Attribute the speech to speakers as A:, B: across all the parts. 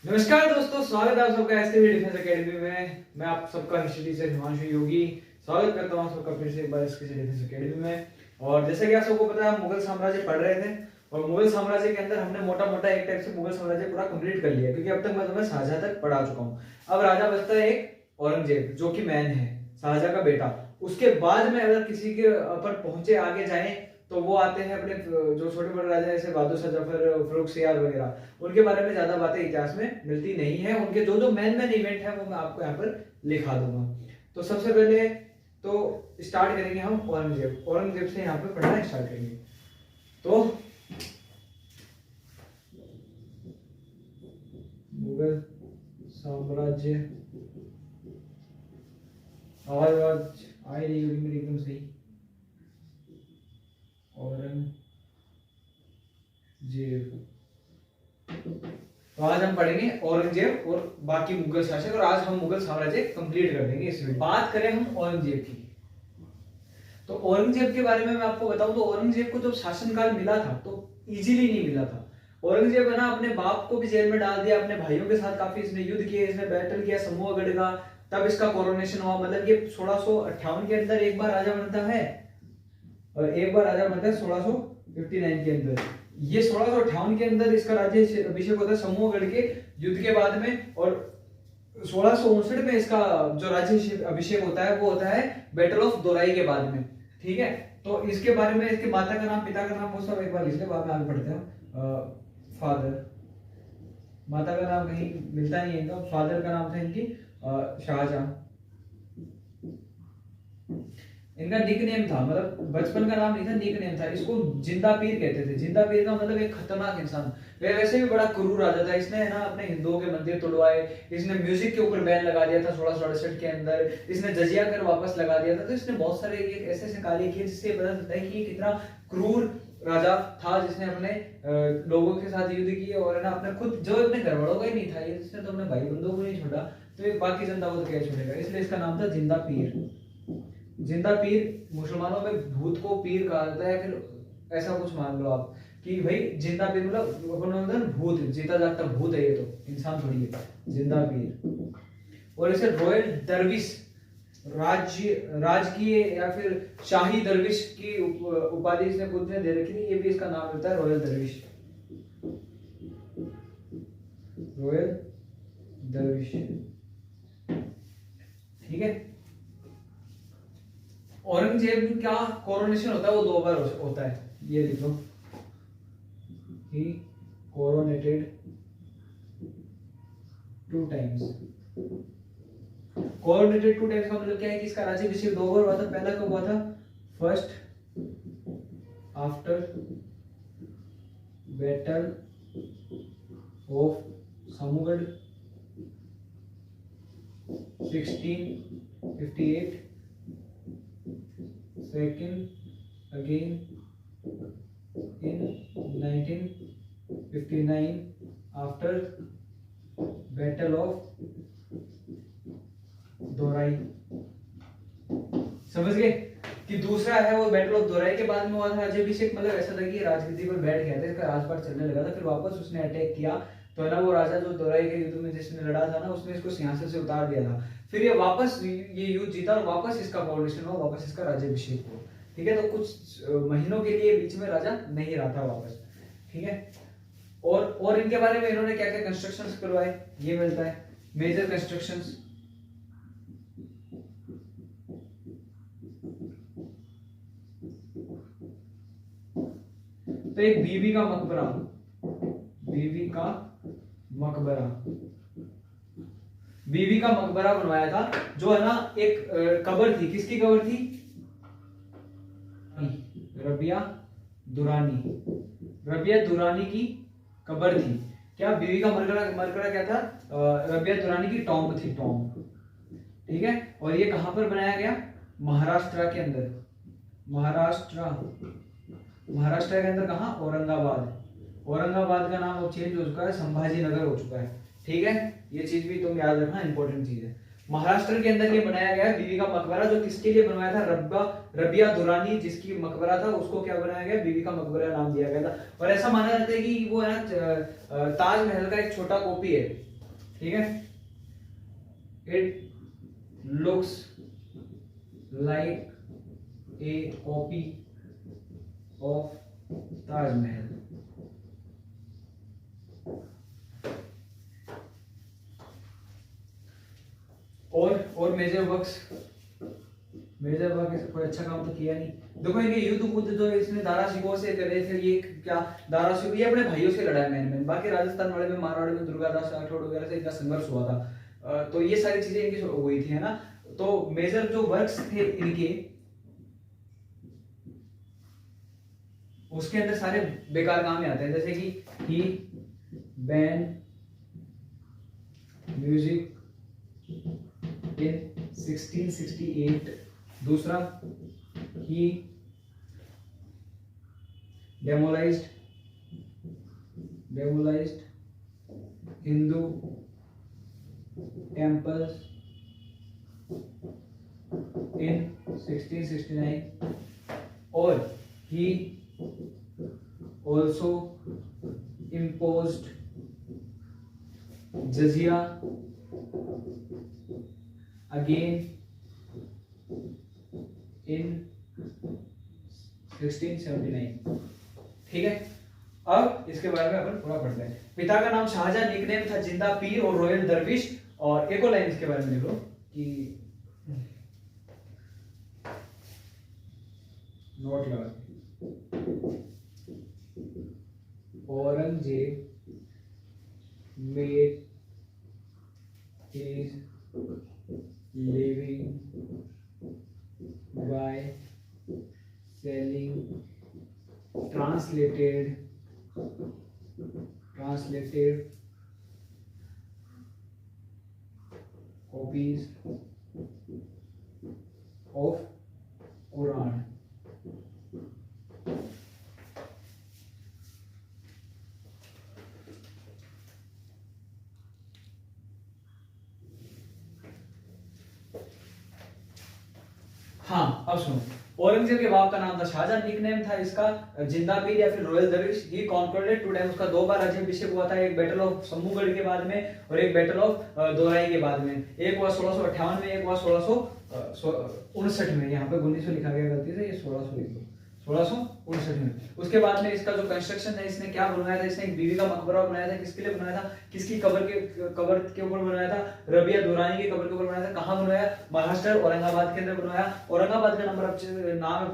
A: नमस्कार दोस्तों, स्वागत है आप सबका एसके डिफेंस एकेडमी में। मैं आप सबका हिस्ट्री टीचर हिमांशु योगी स्वागत करता हूं सबका फिर से एक बार एसके डिफेंस एकेडमी में। और जैसा कि आप सबको पता है, हम मुगल साम्राज्य पढ़ रहे थे और मुगल साम्राज्य के अंदर हमने मोटा मोटा एक टाइप से मुगल साम्राज्य पूरा कंप्लीट कर लिया, क्योंकि अब तक मैं तुम्हें शाहजहां तक पढ़ा चुका हूँ। अब राजा बचता है एक औरंगजेब, जो कि मैन है, शाहजहां का बेटा। उसके बाद में अगर किसी के ऊपर पहुंचे आगे जाए तो वो आते हैं अपने जो छोटे बड़े राजा जैसे बहादुर शाह जफर, फर्रुखसियार वगैरह। उनके बारे में ज्यादा बातें इतिहास में मिलती नहीं है। उनके जो जो मेन मेन इवेंट है वो मैं आपको यहाँ पर लिखा दूंगा। तो सबसे पहले तो स्टार्ट करेंगे हम औरंगजेब से यहाँ पे पढ़ना स्टार्ट करेंगे। तो मुगल साम्राज्य, आवाज आई रही होगी मेरी एकदम सही। औरंगजेब। तो आज हम पढ़ेंगे औरंगजेब और बाकी मुगल शासक, और आज हम मुगल साम्राज्य कंप्लीट कर देंगे। इसमें बात करें हम औरंगजेब की, तो औरंगजेब के बारे में मैं आपको बताऊं तो औरंगजेब को जब शासनकाल मिला था तो इजीली नहीं मिला था। औरंगजेब है ना, अपने बाप को भी जेल में डाल दिया, अपने भाइयों के साथ काफी इसने युद्ध किए, इसने बैटल किया समूहगढ़ का, तब इसका कोरोनेशन हुआ। मतलब ये 1658 के अंदर एक बार राजा बनता है और एक बार राजा बनता है 1659 के अंदर। ये 1658 के अंदर इसका राज्य अभिषेक होता है समूहगढ़ के युद्ध के बाद में, और 1659 में इसका जो राज्य अभिषेक होता है वो होता है बैटल ऑफ दोराई के बाद में। ठीक है, तो इसके बारे में इसके माता का नाम, पिता का नाम, वो सब एक बार लिख ले, बाद में आगे पढ़ते हैं। फादर, माता का नाम कहीं मिलता नहीं है इनका। फादर का नाम था इनकी शाहजहां। इनका निक नेम था, मतलब बचपन का नाम नहीं था, निक नेम था। इसको जिंदा पीर कहते थे। जिंदा पीर का मतलब एक खतरनाक इंसान। वैसे भी बड़ा क्रूर राजा था। इसने है ना अपने हिंदुओं के मंदिर तोड़वाए, इसने म्यूजिक के ऊपर बैन लगा दिया था 1668 के अंदर, इसने जजिया कर वापस लगा दिया था। तो इसने बहुत सारे ऐसे ऐसे कार्य किए जिससे पता चलता है कि ये कितना क्रूर राजा था, जिसने अपने लोगों के साथ युद्ध किए और है ना अपने खुद, जो अपने घर वालों का ही नहीं था ये, जिसने तो अपने भाई बंधुओं को नहीं छोड़ा, तो एक बाकी जनता को तो क्या छोड़ेगा। इसलिए इसका नाम था जिंदा पीर। जिंदा पीर, मुसलमानों में भूत को पीर कहा जाता है, फिर ऐसा कुछ मान लो आप कि भाई जिंदा पीर मतलब भूत, जीता जागता भूत है, ये तो इंसान थोड़ी है, जिंदा पीर। और इसे रॉयल दरविश, राजकीय या फिर शाही दरविश की उपाधि इसने खुद ने दे रखी थी। ये भी इसका नाम होता है रॉयल दरविश, रॉयल दरविश। ठीक है, औरंगजेब का कोरोनेशन होता है वो 2 बार होता है, ये लिख लो। ही कोरोनेटेड 2 टाइम्स। कोरोनेटेड 2 टाइम्स का मतलब क्या है कि इसका राज्याभिषेक 2 बार हुआ था। पहला कब हुआ था? First after battle of Samugarh 1658, second again in 1959 after battle of दोराई। समझ गए कि दूसरा है वो बैटल ऑफ दोराई के बाद में हुआ था राज्याभिषेक। मतलब ऐसा था कि राजगद्दी पर बैठ गया था, इसका राजपाट चलने लगा था, फिर वापस उसने अटैक किया तो है ना वो राजा जो दोराई के युद्ध में जिसने लड़ा था ना, उसने इसको सिंहासन से उतार दिया था। फिर ये वापस ये युद्ध जीता और वापस इसका कोरोनेशन हुआ, वापस इसका राज्याभिषेक हुआ। ठीक है, तो कुछ महीनों के लिए बीच में राजा नहीं रहा था वापस। ठीक है, और इनके बारे में इन्होंने क्या क्या कंस्ट्रक्शंस करवाए ये मिलता है, मेजर कंस्ट्रक्शंस। तो एक बीबी का मकबरा, बीबी का मकबरा, बीबी का मकबरा बनवाया था, जो है ना एक कब्र थी। किसकी कब्र थी? रबिया दुरानी, रबिया दुरानी की कब्र थी। क्या बीबी का मकबरा क्या था? रबिया दुरानी की टॉम्ब थी, टॉम्ब। ठीक है, और ये कहां पर बनाया गया? महाराष्ट्र के अंदर। महाराष्ट्र के अंदर कहां? औरंगाबाद। औरंगाबाद का नाम अब चेंज हो चुका है, संभाजी नगर हो चुका है। ठीक है, ये चीज भी तुम याद रखना, इंपॉर्टेंट चीज है। महाराष्ट्र के अंदर ये बनाया गया बीबी का मकबरा, जो किसके लिए बनवाया था? रबिया दुरानी जिसकी मकबरा था उसको क्या बनाया गया? बीबी का मकबरा नाम दिया गया था। और ऐसा माना जाता है कि वो है ना ताजमहल का एक छोटा कॉपी है। ठीक है, it looks like a copy of Taj Mahal. और मेजर वर्क कोई अच्छा काम तो किया नहीं। देखो इनके युद्ध बुद्ध जो इसने दारा शिकोह से करे थे, ये क्या दारा शिकोह, ये अपने भाइयों से लड़ा है मैन। बाकी राजस्थान वाले में, मारवाड़ में दुर्गादास राठौड़ वगैरह से इनका संघर्ष हुआ था। तो ये सारी चीजें इनकी हुई थी, है ना। तो मेजर जो वर्क्स थे इनके, उसके अंदर सारे बेकार काम में आते हैं, जैसे कि ही बैन म्यूजिक in 1668। दूसरा, he demolished Hindu temples in 1669। और he also imposed jizya again in 1679। ठीक है, अब इसके बारे में अपन पूरा पढ़ते हैं। पिता का नाम शाहजहां, निकनेम था जिंदा पीर और रॉयल दरविश। और एक और लाइन इसके बारे में लिख लो कि नोट लगा, Aurangzeb made his living by selling translated copies of Quran। हाँ, अब सुनो, औरंगजेब के बाप का नाम था शाहजहां, निकनेम था इसका जिंदा पीर या फिर रॉयल दरविश। ही कॉन्कर्डेड टू टाइम, उसका 2 बार राज्याभिषेक हुआ था, एक बैटल ऑफ शंभूगढ़ के बाद में और एक बैटल ऑफ दोराई के बाद में। एक हुआ 1658 में, एक हुआ 1659 में। यहाँ पे 1900 लिखा गया गलती से, ये 1600 लिख दो, 1659 में। उसके बाद में इसका जो कंस्ट्रक्शन है, इसने क्या बनवाया था, इसने एक बीवी का मकबरा बनाया था। किसके लिए बनाया था, किसकी कब्र के ऊपर बनाया था, रबिया दुरानी की कब्र के ऊपर बनाया था। कहाँ बनवाया, महाराष्ट्र औरंगाबाद के अंदर बनवाया। औरंगाबाद का नाम अब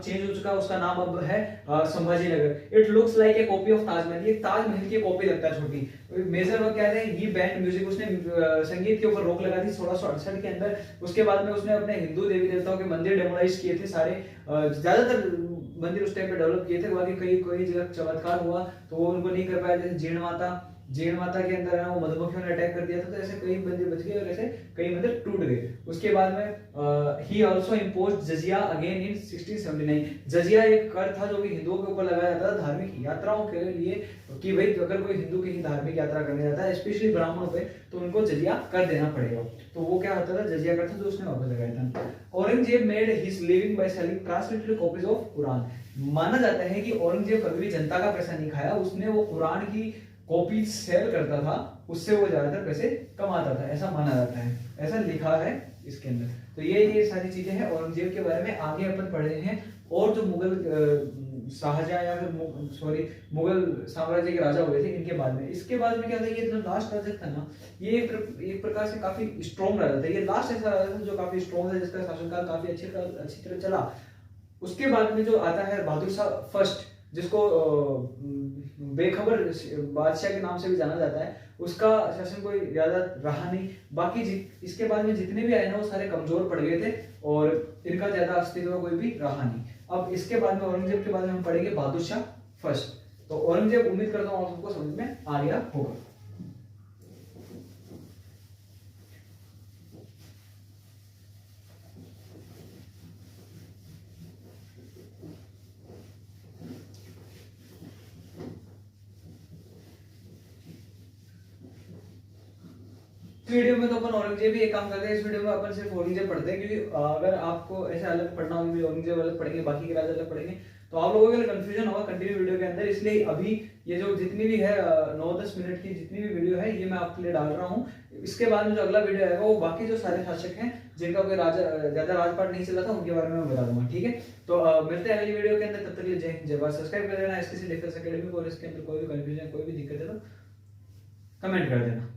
A: चेंज हो चुका है, उसका नाम अब है Sambhaji Nagar. It looks like a copy of Taj Mahal, ये ताजमहल की कॉपी लगता है छोटी। मेजर वर्क क्या है, ही बैंड म्यूजिक, उसने संगीत के ऊपर रोक लगा दी 1668 के अंदर। उसके बाद में उसने अपने हिंदू देवी देवताओं के मंदिर डेमोलाइज किए थे सारे, ज्यादातर मंदिर उस टाइम पे डेवलप किए थे। बाकी कई जगह चमत्कार हुआ तो वो उनको नहीं कर पाए, जैसे जीण माता के अंदर है वो मधुमक्खियों ने अटैक कर दिया था, तो ऐसे कई मंदिर बच गए और ऐसे कई मंदिर टूट गए। उसके बाद में he also imposed jizya again in 1679। जजिया एक कर था जो कि हिंदुओं के ऊपर लगाया जाता था धार्मिक यात्राओं के लिए, कि भाई अगर कोई हिंदू कहीं धार्मिक यात्रा करने जाता है, स्पेशली ब्राह्मणों पे, तो उनको जजिया कर देना पड़ेगा। तो वो क्या होता था, जजिया कर था जो उसने वापस लगाया था। Aurangzeb made his living by selling translated copies of Quran. माना जाता है कि औरंगजेब कभी भी जनता का पैसा नहीं खाया, उसने वो कुरान की कॉपी सेल करता था, उससे वो ज्यादातर पैसे कमाता था, ऐसा माना जाता है, ऐसा लिखा है इसके अंदर। तो ये सारी चीजें हैं औरंगजेब के बारे में। आगे अपन पढ़े हैं और जो मुगल शाहजहां या फिर मुगल साम्राज्य के राजा हुए थे इनके बाद में। इसके बाद में क्या था, ये जो लास्ट राजा था ना, ये एक प्रकार से काफी स्ट्रॉन्ग राजा था। ये लास्ट ऐसा राजा था जो काफी स्ट्रॉन्ग था, जिसका शासनकाल काफी अच्छी तरह चला। उसके बाद में जो आता है बहादुर शाह फर्स्ट, जिसको बेखबर बादशाह के नाम से भी जाना जाता है, उसका शासन कोई ज्यादा रहा नहीं। बाकी इसके बाद में जितने भी आए ना वो सारे कमजोर पड़ गए थे और इनका ज्यादा अस्तित्व कोई भी रहा नहीं। अब इसके बाद में औरंगजेब के बाद में हम पढ़ेंगे बहादुर शाह फर्स्ट। तो औरंगजेब उम्मीद करता हूँ आप सबको समझ में आ गया होगा। वीडियो में तो अपन औरंगजेब ही एक काम करते हैं, इस वीडियो में अपन सिर्फ औरंगजेब पढ़ते हैं, क्योंकि अगर आपको ऐसे अलग पढ़ना हो, औरंगजेब अलग पढ़ेंगे, बाकी के राजा अलग पढ़ेंगे, तो आप लोगों के लिए कंफ्यूजन होगा कंटिन्यू वीडियो के अंदर। इसलिए अभी ये जो जितनी भी है 9-10 मिनट की जितनी भी वीडियो है ये मैं आपके लिए डाल रहा हूँ। इसके बाद में जो अगला वीडियो आएगा वो बाकी जो सारे शासक हैं जिनका कोई ज्यादा राजपाट नहीं चला था उनके बारे में मैं बता दूंगा, ठीक है। तो मिलते हैं अगली वीडियो के अंदर, तब तक के लिए जय हिंद जय भारत। सब्सक्राइब कर देना एसकेसी डिफेंस एकेडमी को, और इसके अंदर कोई भी कंफ्यूजन कोई भी दिक्कत है तो कमेंट कर देना।